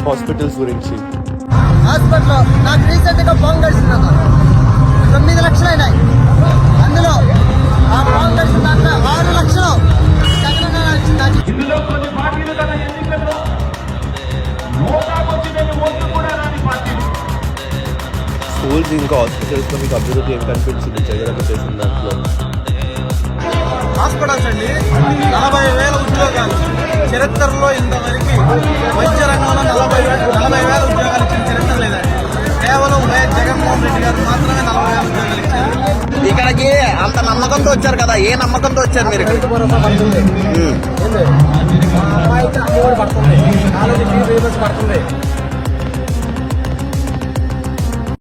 Hospitals గురించి. హాస్పిటల్లో నాకు రీసెంట్గా బాంబు గడిచింది కదా, 9 లక్షలు అయినాయి. అందులో ఆ బాంబు గడిచిన దాంట్లో 6 లక్షలు జగనన్న ఇచ్చింది. ఇందులో కొన్ని పార్టీలు గల ఎన్నికల్లో నోటాకొచ్చి నేను ఓట్లు కూడా రాని పార్టీలు. స్కూల్స్ ఇంకా హాస్పిటల్స్లో మీకు అభివృద్ధి ఏం కనిపించింది జగన్ చేసిన దాంట్లో? హాస్పిటల్స్ అండి, 40,000 ఉద్యోగాలు చరిత్రలో ఇంతవరకు వైద్య రంగంలో 40,000 ఉద్యోగాలు ఇచ్చిన చరిత్ర లేదండి. కేవలం వైఎస్ జగన్మోహన్ రెడ్డి గారు మాత్రమే 40,000 ఉద్యోగాలు ఇచ్చారు. ఇక్కడికి అంత నమ్మకంతో వచ్చారు కదా, ఏ నమ్మకంతో వచ్చారు మీరు? రైతు భరోసా పడుతుంది.